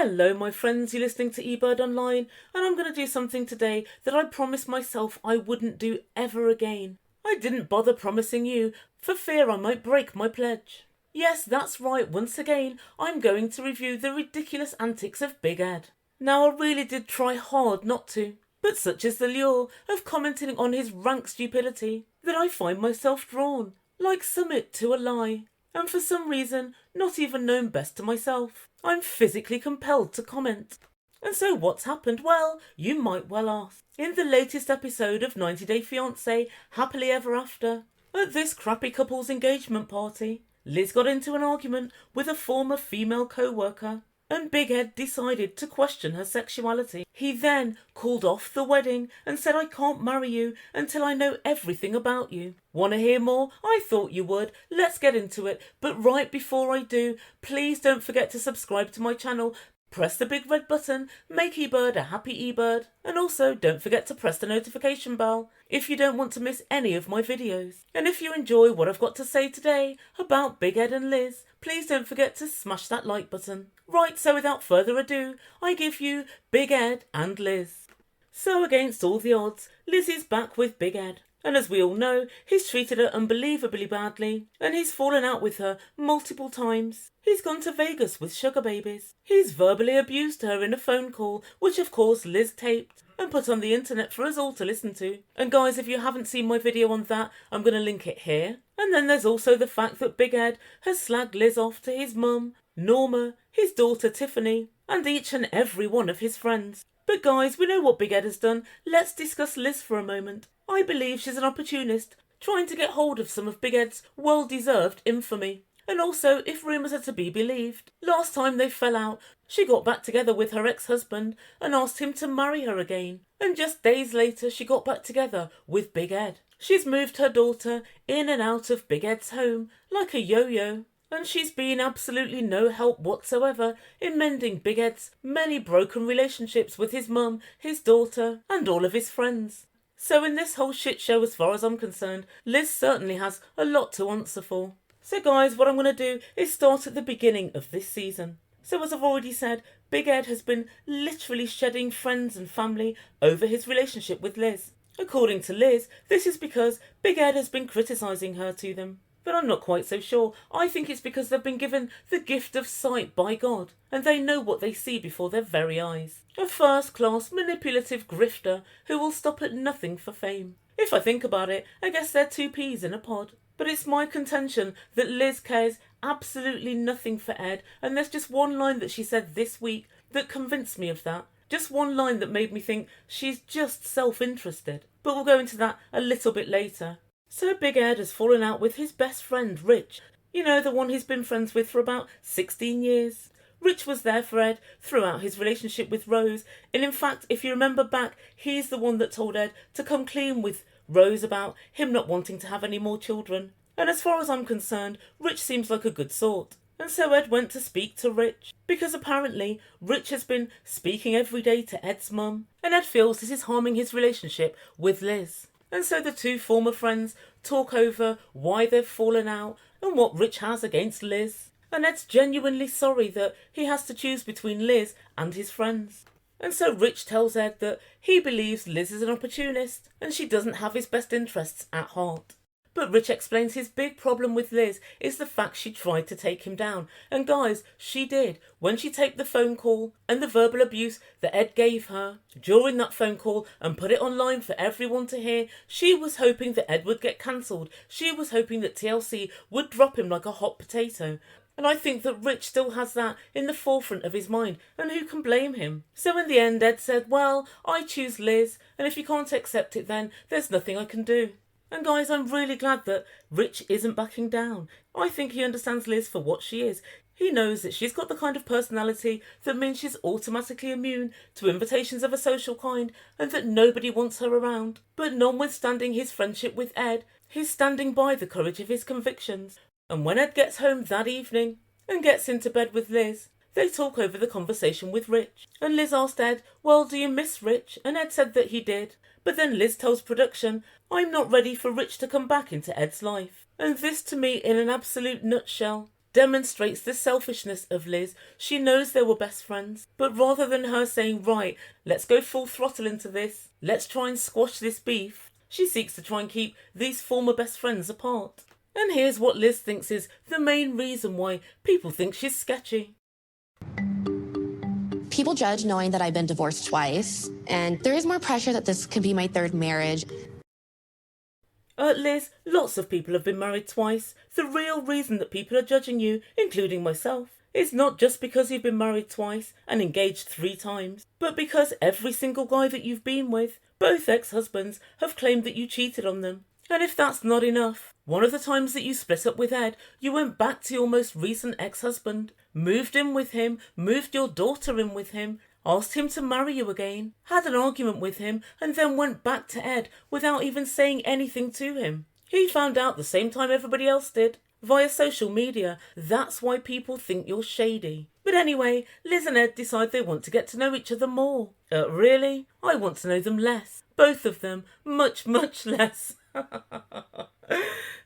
Hello my friends, you're listening to Ebird Online, and I'm going to do something today that I promised myself I wouldn't do ever again. I didn't bother promising you, for fear I might break my pledge. Yes, that's right, once again, I'm going to review the ridiculous antics of Big Ed. Now I really did try hard not to, but such is the lure of commenting on his rank stupidity, that I find myself drawn, like Sumit, to a lie. And for some reason, not even known best to myself, I'm physically compelled to comment. And so what's happened? Well, you might well ask. In the latest episode of 90 Day Fiance, Happily Ever After, at this crappy couple's engagement party, Liz got into an argument with a former female co-worker, and Big Ed decided to question her sexuality. He then called off the wedding and said, "I can't marry you until I know everything about you." Want to hear more? I thought you would. Let's get into it. But right before I do, please don't forget to subscribe to my channel. Press the big red button, make eBird a happy eBird, and also don't forget to press the notification bell if you don't want to miss any of my videos. And if you enjoy what I've got to say today about Big Ed and Liz, please don't forget to smash that like button. Right, so without further ado, I give you Big Ed and Liz. So against all the odds, Liz is back with Big Ed. And as we all know, he's treated her unbelievably badly, and he's fallen out with her multiple times. He's gone to Vegas with sugar babies. He's verbally abused her in a phone call, which of course Liz taped and put on the internet for us all to listen to. And guys, if you haven't seen my video on that, I'm going to link it here. And then there's also the fact that Big Ed has slagged Liz off to his mum, Norma, his daughter Tiffany, and each and every one of his friends. But guys, we know what Big Ed has done. Let's discuss Liz for a moment. I believe she's an opportunist, trying to get hold of some of Big Ed's well-deserved infamy. And also, if rumours are to be believed, last time they fell out, she got back together with her ex-husband and asked him to marry her again. And just days later, she got back together with Big Ed. She's moved her daughter in and out of Big Ed's home like a yo-yo. And she's been absolutely no help whatsoever in mending Big Ed's many broken relationships with his mum, his daughter, and all of his friends. So in this whole shit show, as far as I'm concerned, Liz certainly has a lot to answer for. So guys, what I'm going to do is start at the beginning of this season. So as I've already said, Big Ed has been literally shedding friends and family over his relationship with Liz. According to Liz, this is because Big Ed has been criticising her to them. But I'm not quite so sure. I think it's because they've been given the gift of sight by God, and they know what they see before their very eyes. A first-class manipulative grifter who will stop at nothing for fame. If I think about it, I guess they're two peas in a pod. But it's my contention that Liz cares absolutely nothing for Ed, and there's just one line that she said this week that convinced me of that. Just one line that made me think she's just self-interested. But we'll go into that a little bit later. So Big Ed has fallen out with his best friend, Rich. You know, the one he's been friends with for about 16 years. Rich was there for Ed throughout his relationship with Rose. And in fact, if you remember back, he's the one that told Ed to come clean with Rose about him not wanting to have any more children. And as far as I'm concerned, Rich seems like a good sort. And so Ed went to speak to Rich, because apparently Rich has been speaking every day to Ed's mum. And Ed feels this is harming his relationship with Liz. And so the two former friends talk over why they've fallen out and what Rich has against Liz. And Ed's genuinely sorry that he has to choose between Liz and his friends. And so Rich tells Ed that he believes Liz is an opportunist and she doesn't have his best interests at heart. But Rich explains his big problem with Liz is the fact she tried to take him down. And guys, she did. When she taped the phone call and the verbal abuse that Ed gave her during that phone call and put it online for everyone to hear, she was hoping that Ed would get cancelled. She was hoping that TLC would drop him like a hot potato. And I think that Rich still has that in the forefront of his mind, and who can blame him? So in the end, Ed said, well, I choose Liz, and if you can't accept it then, there's nothing I can do. And guys, I'm really glad that Rich isn't backing down. I think he understands Liz for what she is. He knows that she's got the kind of personality that means she's automatically immune to invitations of a social kind and that nobody wants her around. But notwithstanding his friendship with Ed, he's standing by the courage of his convictions. And when Ed gets home that evening and gets into bed with Liz, they talk over the conversation with Rich. And Liz asked Ed, well, do you miss Rich? And Ed said that he did. But then Liz tells production, I'm not ready for Rich to come back into Ed's life. And this to me, in an absolute nutshell, demonstrates the selfishness of Liz. She knows they were best friends, but rather than her saying, right, let's go full throttle into this, let's try and squash this beef, she seeks to try and keep these former best friends apart. And here's what Liz thinks is the main reason why people think she's sketchy. People judge knowing that I've been divorced twice, and there is more pressure that this could be my third marriage. Liz, lots of people have been married twice. The real reason that people are judging you, including myself, is not just because you've been married twice and engaged 3 times, but because every single guy that you've been with, both ex-husbands, have claimed that you cheated on them. And if that's not enough, one of the times that you split up with Ed, you went back to your most recent ex-husband, moved in with him, moved your daughter in with him, asked him to marry you again, had an argument with him, and then went back to Ed without even saying anything to him. He found out the same time everybody else did, via social media. That's why people think you're shady. But anyway, Liz and Ed decide they want to get to know each other more. Really? I want to know them less. Both of them. Much, much less.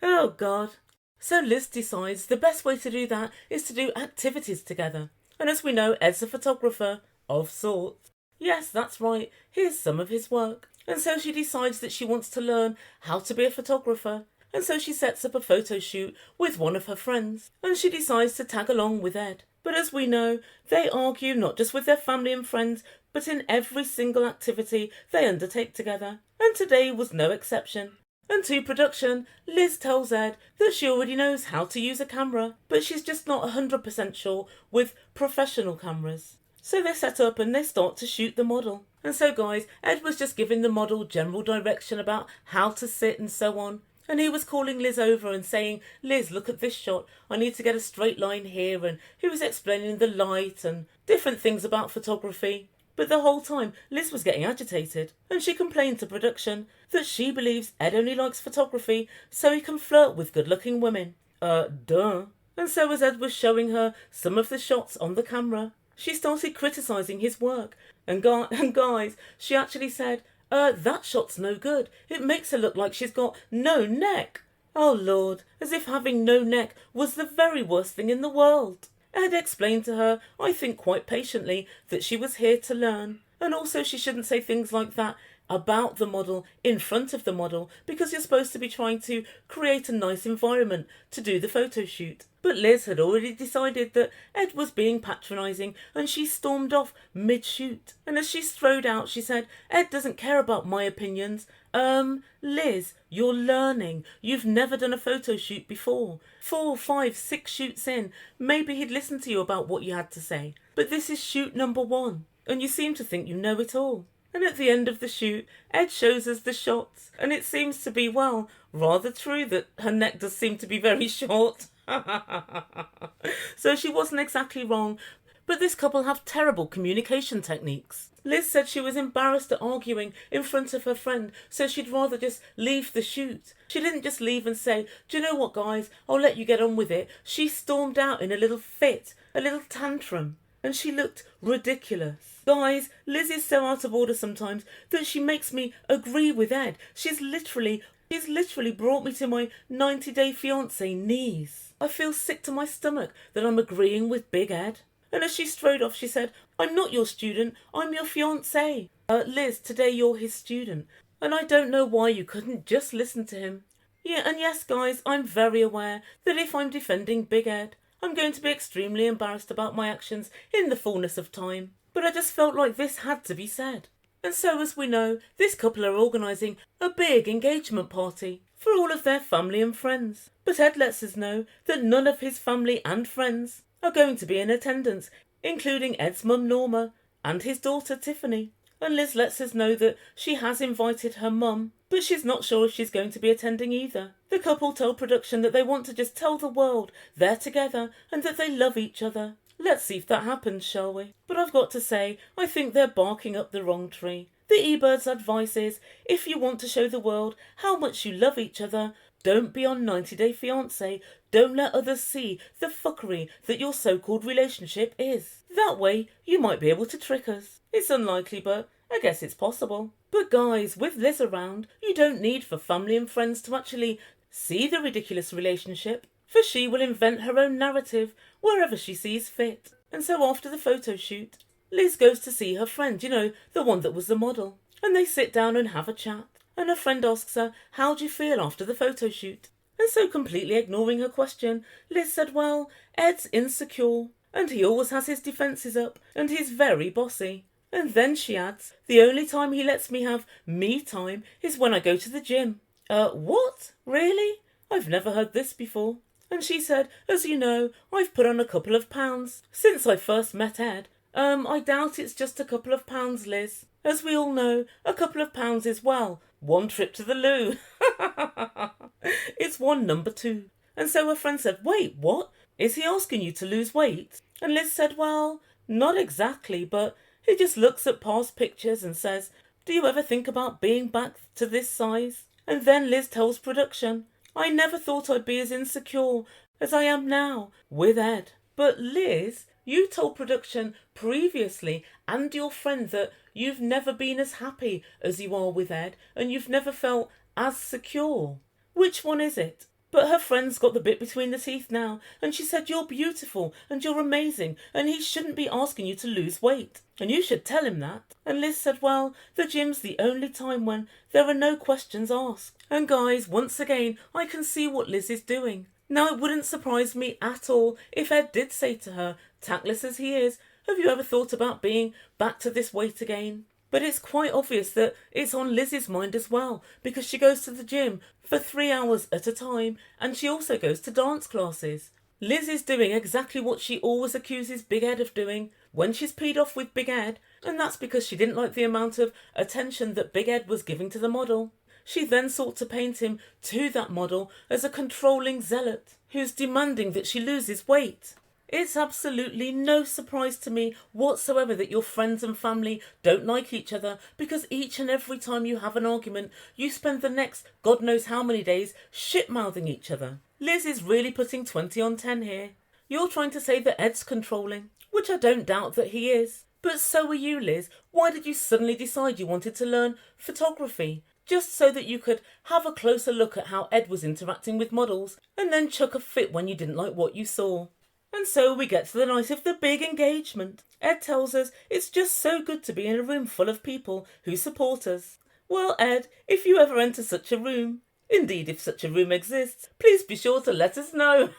Oh, God. So Liz decides the best way to do that is to do activities together. And as we know, Ed's a photographer. Of sorts. Yes, that's right. Here's some of his work. And so she decides that she wants to learn how to be a photographer. And so she sets up a photo shoot with one of her friends. And she decides to tag along with Ed. But as we know, they argue not just with their family and friends, but in every single activity they undertake together. And today was no exception. And to production, Liz tells Ed that she already knows how to use a camera, but she's just not 100% sure with professional cameras. So they set up and they start to shoot the model. And so guys, Ed was just giving the model general direction about how to sit and so on. And he was calling Liz over and saying, Liz, look at this shot. I need to get a straight line here. And he was explaining the light and different things about photography. But the whole time, Liz was getting agitated. And she complained to production that she believes Ed only likes photography so he can flirt with good-looking women. Duh. And so as Ed was showing her some of the shots on the camera, she started criticising his work. And guys, she actually said, that shot's no good. It makes her look like she's got no neck. Oh, Lord, as if having no neck was the very worst thing in the world. Ed explained to her, I think quite patiently, that she was here to learn. And also she shouldn't say things like that about the model in front of the model because you're supposed to be trying to create a nice environment to do the photo shoot. But Liz had already decided that Ed was being patronising and she stormed off mid-shoot. And as she strode out, she said, Ed doesn't care about my opinions. Liz, you're learning. You've never done a photo shoot before. 4, 5, 6 shoots in. Maybe he'd listen to you about what you had to say. But this is shoot number 1. And you seem to think you know it all. And at the end of the shoot, Ed shows us the shots. And it seems to be, well, rather true that her neck does seem to be very short. So she wasn't exactly wrong. But this couple have terrible communication techniques. Liz said she was embarrassed at arguing in front of her friend, so she'd rather just leave the shoot. She didn't just leave and say, do you know what, guys, I'll let you get on with it. She stormed out in a little fit, a little tantrum, and she looked ridiculous. Guys, Liz is so out of order sometimes that she makes me agree with Ed. She's literally brought me to my 90-day fiancé knees. I feel sick to my stomach that I'm agreeing with Big Ed. And as she strode off, she said, I'm not your student, I'm your fiancé. Liz, today you're his student. And I don't know why you couldn't just listen to him. Yeah, and yes, guys, I'm very aware that if I'm defending Big Ed, I'm going to be extremely embarrassed about my actions in the fullness of time. But I just felt like this had to be said. And so, as we know, this couple are organising a big engagement party for all of their family and friends. But Ed lets us know that none of his family and friends are going to be in attendance, including Ed's mum Norma and his daughter Tiffany. And Liz lets us know that she has invited her mum, but she's not sure if she's going to be attending either. The couple tell production that they want to just tell the world they're together and that they love each other. Let's see if that happens, shall we? But I've got to say, I think they're barking up the wrong tree. The Ebird's advice is, if you want to show the world how much you love each other, don't be on 90 Day Fiancé. Don't let others see the fuckery that your so-called relationship is. That way, you might be able to trick us. It's unlikely, but I guess it's possible. But guys, with Liz around, you don't need for family and friends to actually see the ridiculous relationship. for she will invent her own narrative wherever she sees fit. And so after the photo shoot, Liz goes to see her friend, the one that was the model, and they sit down and have a chat. And her friend asks her, how do you feel after the photo shoot? And so completely ignoring her question, Liz said, well, Ed's insecure, and he always has his defences up, and he's very bossy. And then she adds, the only time he lets me have me time is when I go to the gym. What? Really? I've never heard this before. And she said, as you know, I've put on a couple of pounds since I first met Ed. I doubt it's just a couple of pounds, Liz. As we all know, a couple of pounds is, well, one trip to the loo. It's one number 2. And so her friend said, wait, what? Is he asking you to lose weight? And Liz said, well, not exactly, but he just looks at past pictures and says, do you ever think about being back to this size? And then Liz tells production, I never thought I'd be as insecure as I am now with Ed. But Liz, you told production previously and your friend that you've never been as happy as you are with Ed and you've never felt as secure. Which one is it? But her friend's got the bit between the teeth now, and she said you're beautiful and you're amazing and he shouldn't be asking you to lose weight. And you should tell him that. And Liz said, well, the gym's the only time when there are no questions asked. And guys, once again, I can see what Liz is doing. Now, it wouldn't surprise me at all if Ed did say to her, tactless as he is, have you ever thought about being back to this weight again? But it's quite obvious that it's on Liz's mind as well, because she goes to the gym for 3 hours at a time, and she also goes to dance classes. Liz is doing exactly what she always accuses Big Ed of doing when she's peed off with Big Ed, and that's because she didn't like the amount of attention that Big Ed was giving to the model. She then sought to paint him to that model as a controlling zealot who's demanding that she loses weight. It's absolutely no surprise to me whatsoever that your friends and family don't like each other, because each and every time you have an argument, you spend the next God knows how many days shit-mouthing each other. Liz is really putting 20 on 10 here. You're trying to say that Ed's controlling, which I don't doubt that he is. But so are you, Liz. Why did you suddenly decide you wanted to learn photography? Just so that you could have a closer look at how Ed was interacting with models, and then chuck a fit when you didn't like what you saw. And so we get to the night of the big engagement. Ed tells us it's just so good to be in a room full of people who support us. Well, Ed, if you ever enter such a room, indeed if such a room exists, please be sure to let us know.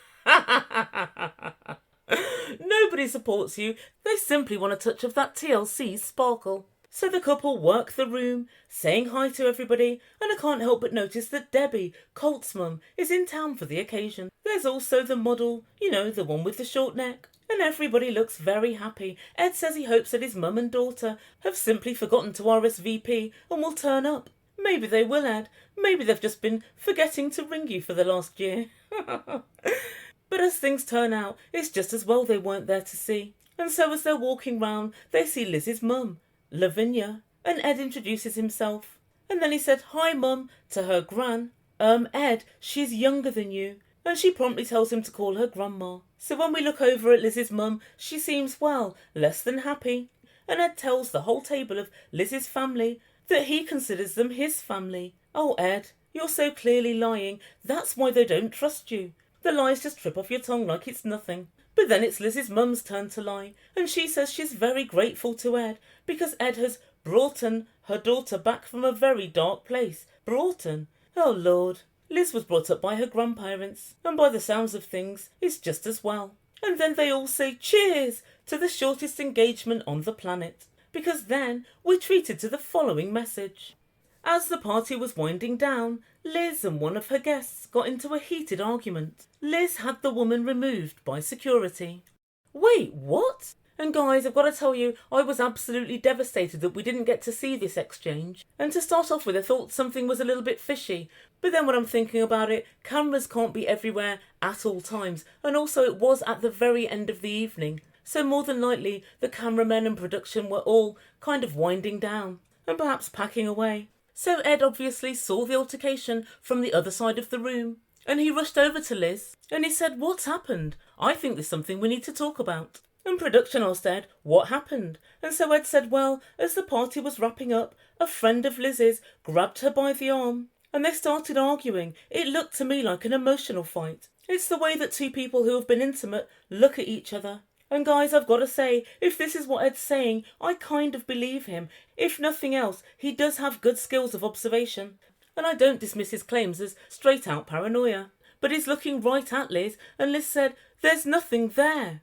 Nobody supports you. They simply want a touch of that TLC sparkle. So the couple work the room, saying hi to everybody, and I can't help but notice that Debbie, Colt's mum, is in town for the occasion. There's also the model, the one with the short neck. And everybody looks very happy. Ed says he hopes that his mum and daughter have simply forgotten to RSVP and will turn up. Maybe they will, Ed. Maybe they've just been forgetting to ring you for the last year. But as things turn out, it's just as well they weren't there to see. And so as they're walking round, they see Liz's mum, Lavinia, and Ed introduces himself. And then he said, hi, Mum, to her gran. Ed, she's younger than you. And she promptly tells him to call her Grandma. So when we look over at Liz's mum, she seems, well, less than happy. And Ed tells the whole table of Liz's family that he considers them his family. Oh, Ed, you're so clearly lying. That's why they don't trust you. The lies just trip off your tongue like it's nothing. But then it's Liz's mum's turn to lie, and she says she's very grateful to Ed because Ed has brought her daughter back from a very dark place. Broughton? Oh, Lord. Liz was brought up by her grandparents, and by the sounds of things, it's just as well. And then they all say cheers to the shortest engagement on the planet, because then we're treated to the following message. As the party was winding down, Liz and one of her guests got into a heated argument. Liz had the woman removed by security. Wait, what? And guys, I've got to tell you, I was absolutely devastated that we didn't get to see this exchange. And to start off with, I thought something was a little bit fishy. But then when I'm thinking about it, cameras can't be everywhere at all times. And also it was at the very end of the evening. So more than likely, the cameramen and production were all kind of winding down and perhaps packing away. So Ed obviously saw the altercation from the other side of the room. And he rushed over to Liz and he said, what's happened? I think there's something we need to talk about. And production asked Ed, what happened? And so Ed said, well, as the party was wrapping up, a friend of Liz's grabbed her by the arm and they started arguing. It looked to me like an emotional fight. It's the way that two people who have been intimate look at each other. And guys, I've got to say, if this is what Ed's saying, I kind of believe him. If nothing else, he does have good skills of observation. And I don't dismiss his claims as straight out paranoia. But he's looking right at Liz, and Liz said, "There's nothing there."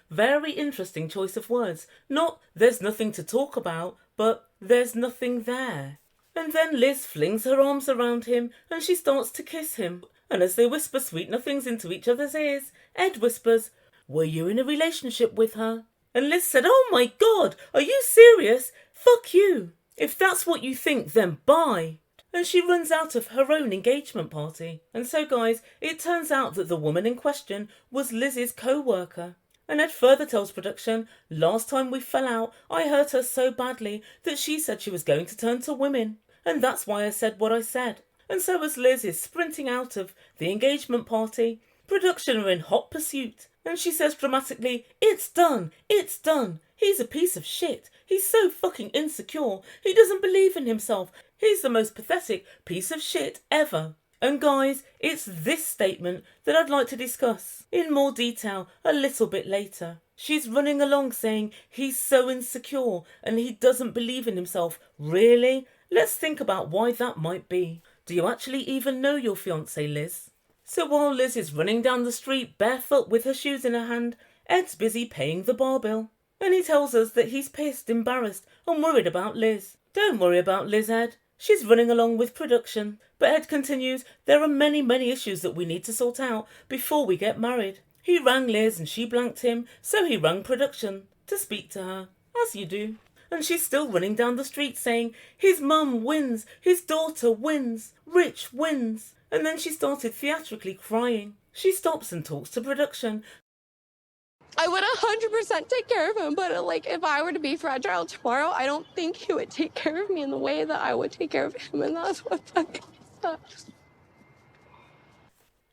Very interesting choice of words. Not "there's nothing to talk about," but "there's nothing there." And then Liz flings her arms around him and she starts to kiss him. And as they whisper sweet nothings into each other's ears, Ed whispers, "Were you in a relationship with her?" And Liz said, "Oh my God, are you serious? Fuck you. If that's what you think, then bye." And she runs out of her own engagement party. And so guys, it turns out that the woman in question was Liz's co-worker. And Ed further tells production, "Last time we fell out, I hurt her so badly that she said she was going to turn to women. And that's why I said what I said." And so as Liz is sprinting out of the engagement party, production are in hot pursuit. And she says dramatically, "It's done, it's done. He's a piece of shit. He's so fucking insecure. He doesn't believe in himself. He's the most pathetic piece of shit ever." And guys, it's this statement that I'd like to discuss in more detail a little bit later. She's running along saying he's so insecure and he doesn't believe in himself. Really? Let's think about why that might be. Do you actually even know your fiance, Liz? So while Liz is running down the street barefoot with her shoes in her hand, Ed's busy paying the bar bill. And he tells us that he's pissed, embarrassed and worried about Liz. Don't worry about Liz, Ed. She's running along with production. But Ed continues, there are many, many issues that we need to sort out before we get married. He rang Liz and she blanked him, so he rang production to speak to her, as you do. And she's still running down the street saying, his mum wins, his daughter wins, Rich wins. And then she started theatrically crying. She stops and talks to production. I would 100% take care of him, but if I were to be fragile tomorrow, I don't think he would take care of me in the way that I would take care of him, and that's what fucking sucks.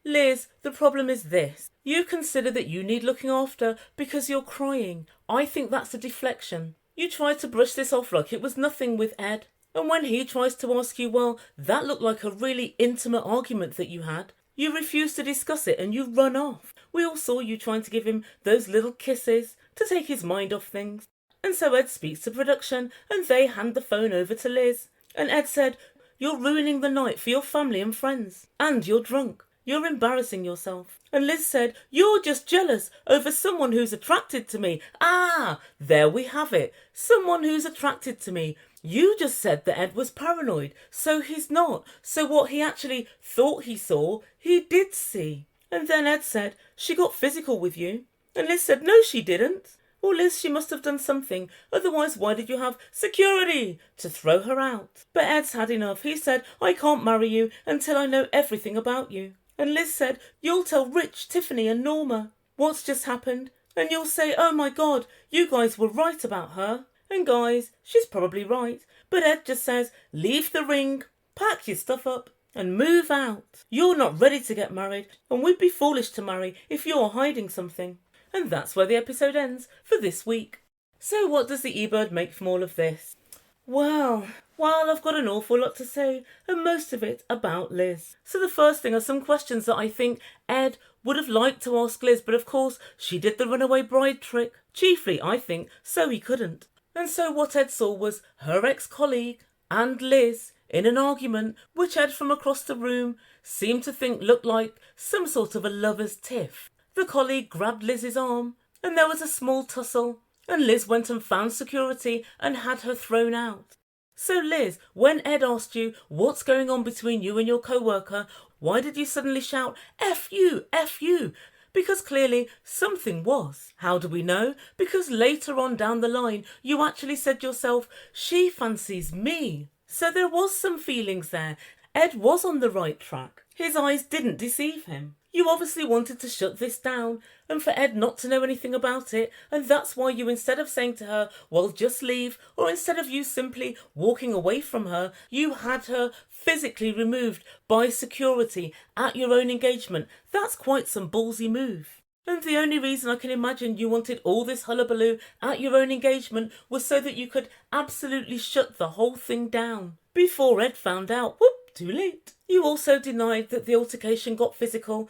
Liz, the problem is this. You consider that you need looking after because you're crying. I think that's a deflection. You try to brush this off like it was nothing with Ed. And when he tries to ask you, well, that looked like a really intimate argument that you had, you refuse to discuss it and you run off. We all saw you trying to give him those little kisses to take his mind off things. And so Ed speaks to production and they hand the phone over to Liz. And Ed said, "You're ruining the night for your family and friends. And you're drunk. You're embarrassing yourself." And Liz said, "You're just jealous over someone who's attracted to me." Ah, there we have it. Someone who's attracted to me. You just said that Ed was paranoid, so he's not. So what he actually thought he saw, he did see. And then Ed said, "She got physical with you." And Liz said, "No, she didn't." Well, Liz, she must have done something. Otherwise, why did you have security to throw her out? But Ed's had enough. He said, "I can't marry you until I know everything about you." And Liz said, "You'll tell Rich, Tiffany and Norma what's just happened. And you'll say, oh my God, you guys were right about her." And guys, she's probably right. But Ed just says, leave the ring, pack your stuff up and move out. You're not ready to get married and we'd be foolish to marry if you're hiding something. And that's where the episode ends for this week. So what does the Ebird make from all of this? Well, I've got an awful lot to say, and most of it about Liz. So the first thing are some questions that I think Ed would have liked to ask Liz, but of course she did the runaway bride trick. Chiefly, I think, so he couldn't. And so what Ed saw was her ex-colleague and Liz in an argument, which Ed from across the room seemed to think looked like some sort of a lover's tiff. The colleague grabbed Liz's arm, and there was a small tussle, and Liz went and found security and had her thrown out. So Liz, when Ed asked you what's going on between you and your co-worker, why did you suddenly shout, F you, F you? Because clearly something was. How do we know? Because later on down the line, you actually said yourself, she fancies me. So there was some feelings there. Ed was on the right track. His eyes didn't deceive him. You obviously wanted to shut this down and for Ed not to know anything about it, and that's why you, instead of saying to her, well, just leave, or instead of you simply walking away from her, you had her physically removed by security at your own engagement. That's quite some ballsy move. And the only reason I can imagine you wanted all this hullabaloo at your own engagement was so that you could absolutely shut the whole thing down. Before Ed found out, whoop, Too late. You also denied that the altercation got physical.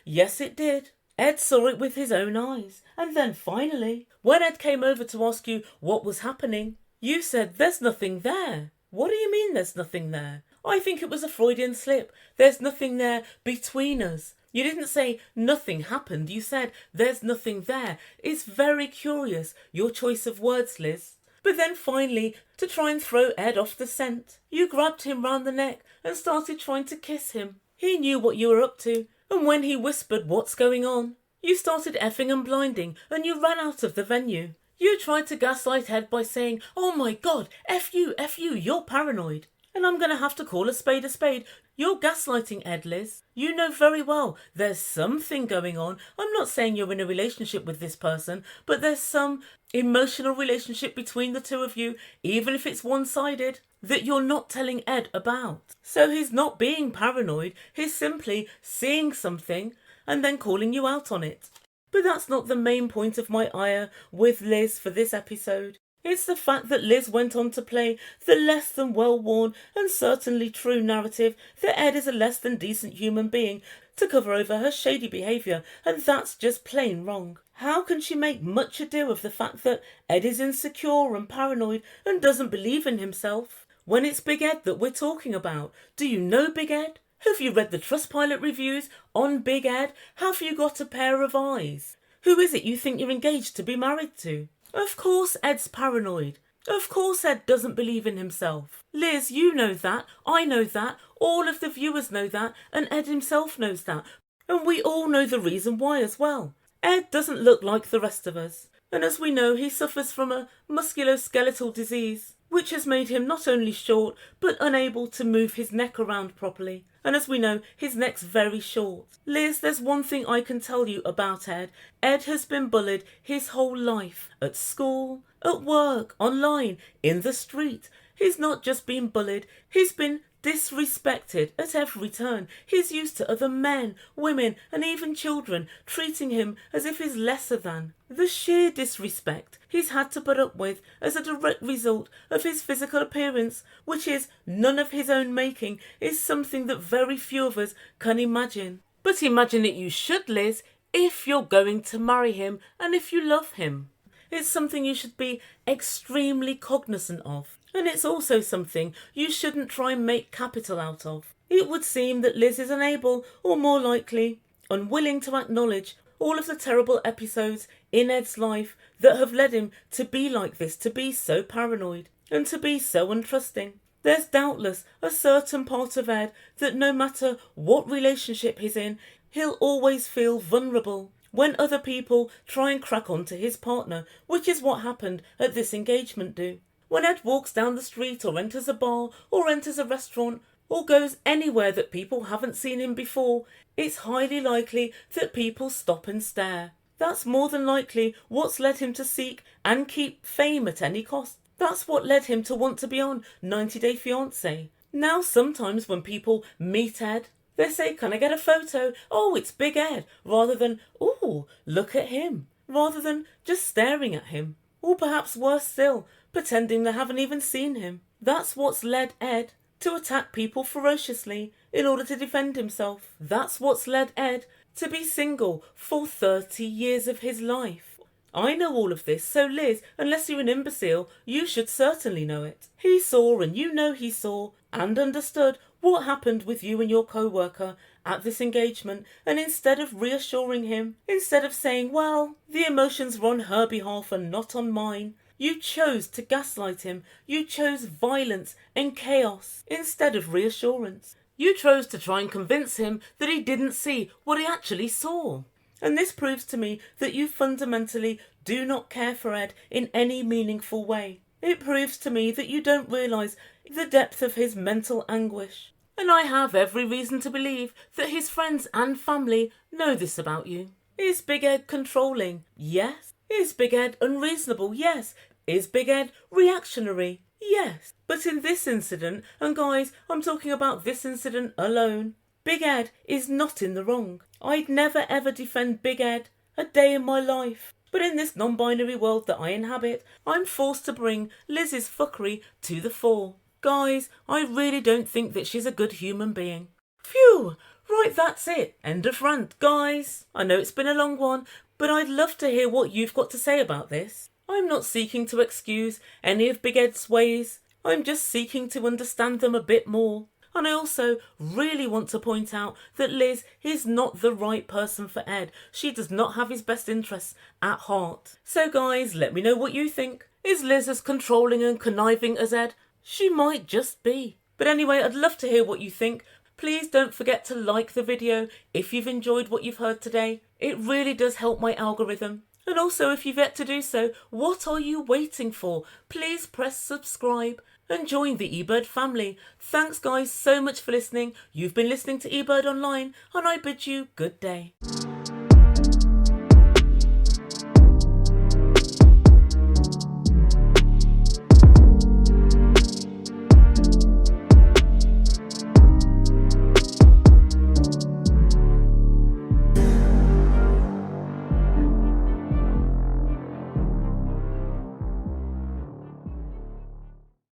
Yes it did. Ed saw it with his own eyes. And then finally, when Ed came over to ask you what was happening, you said there's nothing there. What do you mean there's nothing there? I think it was a Freudian slip. There's nothing there between us. You didn't say nothing happened. You said there's nothing there. It's very curious, your choice of words, Liz. But then finally, to try and throw Ed off the scent, you grabbed him round the neck and started trying to kiss him. He knew what you were up to, and when he whispered what's going on, you started effing and blinding and you ran out of the venue. You tried to gaslight Ed by saying, oh my God, F you, you're paranoid. And I'm going to have to call a spade a spade. You're gaslighting Ed, Liz. You know very well there's something going on. I'm not saying you're in a relationship with this person, but there's some emotional relationship between the two of you, even if it's one-sided, that you're not telling Ed about. So he's not being paranoid. He's simply seeing something and then calling you out on it. But that's not the main point of my ire with Liz for this episode. It's the fact that Liz went on to play the less than well-worn and certainly true narrative that Ed is a less than decent human being to cover over her shady behaviour, and that's just plain wrong. How can she make much ado of the fact that Ed is insecure and paranoid and doesn't believe in himself, when it's Big Ed that we're talking about? Do you know Big Ed? Have you read the Trustpilot reviews on Big Ed? Have you got a pair of eyes? Who is it you think you're engaged to be married to? Of course Ed's paranoid. Of course Ed doesn't believe in himself. Liz, you know that. I know that. All of the viewers know that. And Ed himself knows that. And we all know the reason why as well. Ed doesn't look like the rest of us. And as we know, he suffers from a musculoskeletal disease, which has made him not only short, but unable to move his neck around properly. And as we know, his neck's very short. Liz, there's one thing I can tell you about Ed. Ed has been bullied his whole life. At school, at work, online, in the street. He's not just been bullied, he's been disrespected at every turn. He's used to other men, women, and even children treating him as if he's lesser than. The sheer disrespect he's had to put up with as a direct result of his physical appearance, which is none of his own making, is something that very few of us can imagine. But imagine it you should, Liz, if you're going to marry him and if you love him. It's something you should be extremely cognizant of. And it's also something you shouldn't try and make capital out of. It would seem that Liz is unable, or more likely, unwilling to acknowledge all of the terrible episodes in Ed's life that have led him to be like this, to be so paranoid, and to be so untrusting. There's doubtless a certain part of Ed that no matter what relationship he's in, he'll always feel vulnerable when other people try and crack onto his partner, which is what happened at this engagement do. When Ed walks down the street or enters a bar or enters a restaurant or goes anywhere that people haven't seen him before, it's highly likely that people stop and stare. That's more than likely what's led him to seek and keep fame at any cost. That's what led him to want to be on 90 Day Fiance. Now sometimes when people meet Ed, they say, can I get a photo? Oh, it's Big Ed, rather than, ooh, look at him, rather than just staring at him. Or perhaps worse still, pretending they haven't even seen him. That's what's led Ed to attack people ferociously in order to defend himself. That's what's led Ed to be single for 30 years of his life. I know all of this, so Liz, unless you're an imbecile, you should certainly know it. He saw, and you know he saw, and understood what happened with you and your co-worker at this engagement, and instead of reassuring him, instead of saying, well, the emotions were on her behalf and not on mine, you chose to gaslight him. You chose violence and chaos instead of reassurance. You chose to try and convince him that he didn't see what he actually saw. And this proves to me that you fundamentally do not care for Ed in any meaningful way. It proves to me that you don't realise the depth of his mental anguish. And I have every reason to believe that his friends and family know this about you. Is Big Ed controlling? Yes. Is Big Ed unreasonable? Yes. Is Big Ed reactionary? Yes. But in this incident, and guys, I'm talking about this incident alone, Big Ed is not in the wrong. I'd never ever defend Big Ed a day in my life. But in this non-binary world that I inhabit, I'm forced to bring Liz's fuckery to the fore. Guys, I really don't think that she's a good human being. Phew! Right, that's it. End of rant, guys. I know it's been a long one, but I'd love to hear what you've got to say about this. I'm not seeking to excuse any of Big Ed's ways. I'm just seeking to understand them a bit more. And I also really want to point out that Liz is not the right person for Ed. She does not have his best interests at heart. So guys, let me know what you think. Is Liz as controlling and conniving as Ed? She might just be. But anyway, I'd love to hear what you think. Please don't forget to like the video if you've enjoyed what you've heard today. It really does help my algorithm. And also, if you've yet to do so, what are you waiting for? Please press subscribe and join the Ebird family. Thanks guys so much for listening. You've been listening to Ebird Online, and I bid you good day.